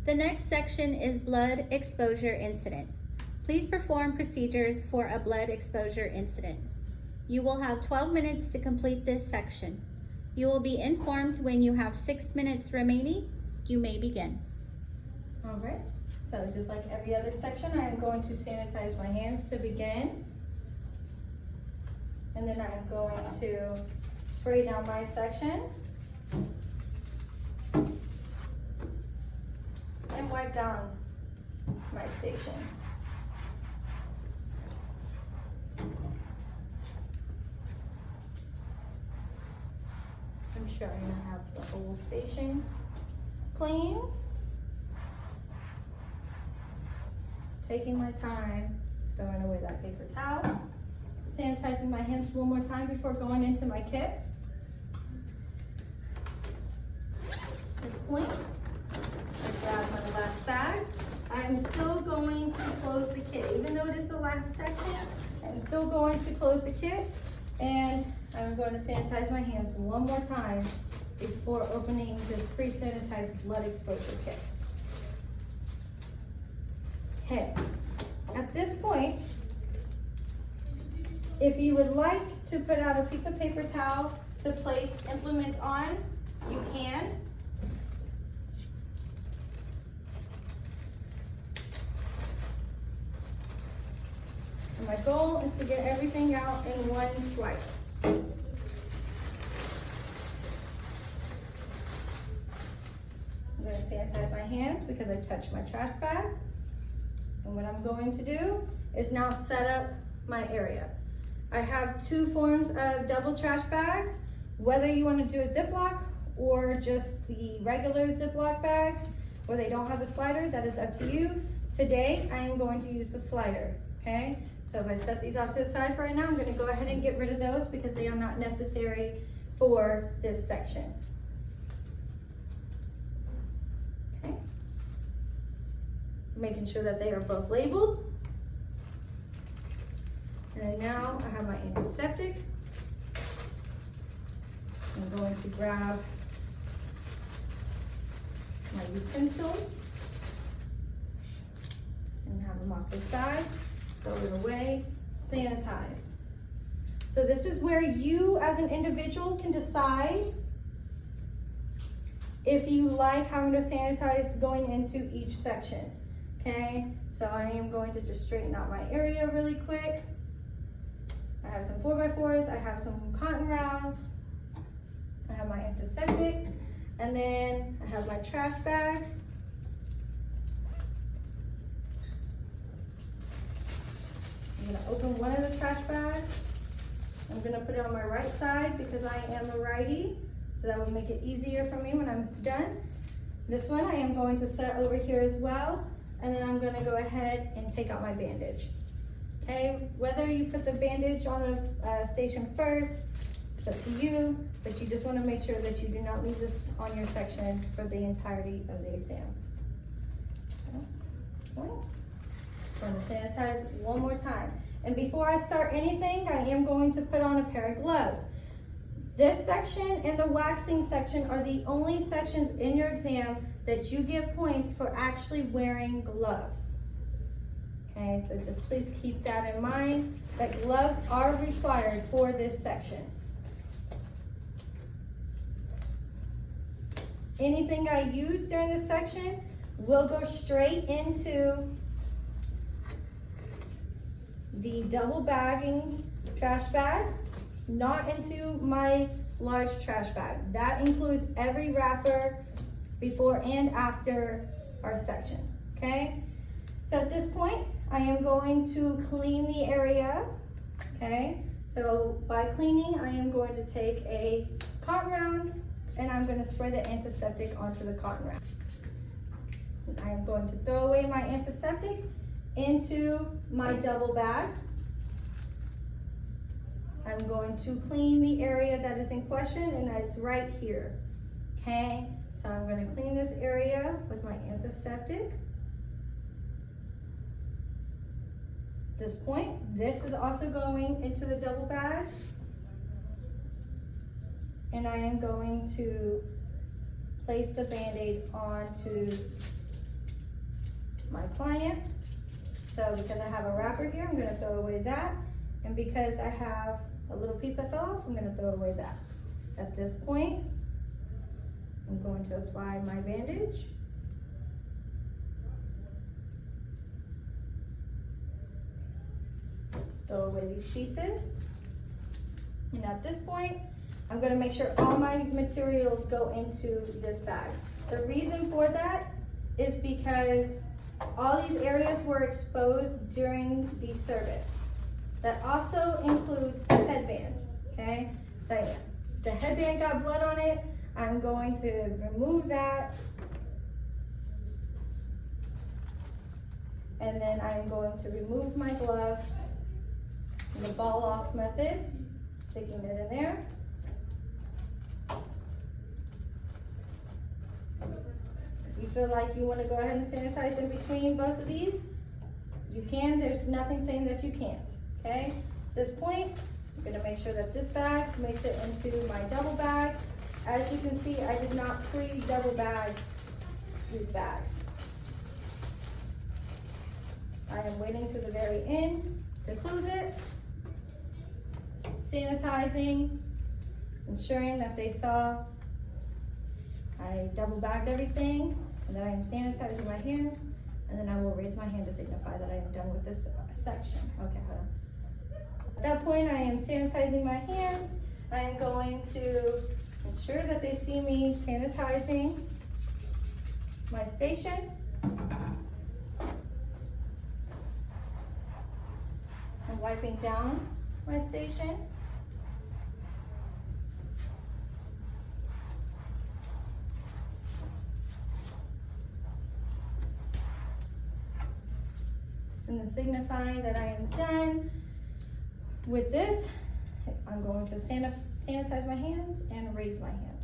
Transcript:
The next section is blood exposure incident. Please perform procedures for a blood exposure incident. You will have 12 minutes to complete this section. You will be informed when you have 6 minutes remaining. You may begin. All right, so just like every other section, I am going to sanitize my hands to begin. And then I'm going to spray down my section and wipe down my station. I'm sure I'm gonna have the whole station clean. Taking my time, throwing away that paper towel. Sanitizing my hands one more time before going into my kit. At this point, I grab my last bag. I'm still going to close the kit. Even though it is the last section, I'm still going to close the kit, and I'm going to sanitize my hands one more time before opening this pre-sanitized blood exposure kit. Okay, at this point, if you would like to put out a piece of paper towel to place implements on, you can. And my goal is to get everything out in one swipe. I'm going to sanitize my hands because I touched my trash bag. And what I'm going to do is now set up my area. I have two forms of double trash bags. Whether you want to do a Ziploc or just the regular Ziploc bags where they don't have the slider, that is up to you. Today, I am going to use the slider, okay? So if I set these off to the side for right now, I'm going to go ahead and get rid of those because they are not necessary for this section. Okay. Making sure that they are both labeled. And then now I have my antiseptic. I'm going to grab my utensils and have them off to the side, throw it away, sanitize. So this is where you as an individual can decide if you like having to sanitize going into each section, okay? So I am going to just straighten out my area really quick. I have some 4x4s, I have some cotton rounds, I have my antiseptic, and then I have my trash bags. I'm gonna open one of the trash bags. I'm gonna put it on my right side because I am a righty, so that will make it easier for me when I'm done. This one I am going to set over here as well, and then I'm gonna go ahead and take out my bandage. Okay, whether you put the bandage on the station first, it's up to you, but you just want to make sure that you do not leave this on your section for the entirety of the exam. Okay. I'm going to sanitize one more time. And before I start anything, I am going to put on a pair of gloves. This section and the waxing section are the only sections in your exam that you get points for actually wearing gloves. Okay, so just please keep that in mind, that gloves are required for this section. Anything I use during this section will go straight into the double bagging trash bag, not into my large trash bag. That includes every wrapper before and after our section, okay? So at this point, I am going to clean the area, okay? So by cleaning, I am going to take a cotton round and I'm going to spray the antiseptic onto the cotton round. I am going to throw away my antiseptic into my double bag. I'm going to clean the area that is in question, and that's right here, okay? So I'm going to clean this area with my antiseptic. At this point, this is also going into the double bag. And I am going to place the Band-Aid onto my client. So because I have a wrapper here, I'm gonna throw away that. And because I have a little piece that fell off, I'm gonna throw away that. At this point, I'm going to apply my bandage. Throw away these pieces. And at this point, I'm gonna make sure all my materials go into this bag. The reason for that is because all these areas were exposed during the service. That also includes the headband, okay? So the headband got blood on it. I'm going to remove that. And then I'm going to remove my gloves in the ball off method, sticking it in there. If you feel like you want to go ahead and sanitize in between both of these, you can. There's nothing saying that you can't, okay? At this point, I'm gonna make sure that this bag makes it into my double bag. As you can see, I did not pre-double bag these bags. I am waiting to the very end to close it, sanitizing, ensuring that they saw I double bagged everything, and then I am sanitizing my hands, and then I will raise my hand to signify that I am done with this section. Okay, hold on. At that point, I am sanitizing my hands. I am going to ensure that they see me sanitizing my station. I'm wiping down my station. And then signifying that I am done with this, I'm going to sanitize my hands and raise my hand.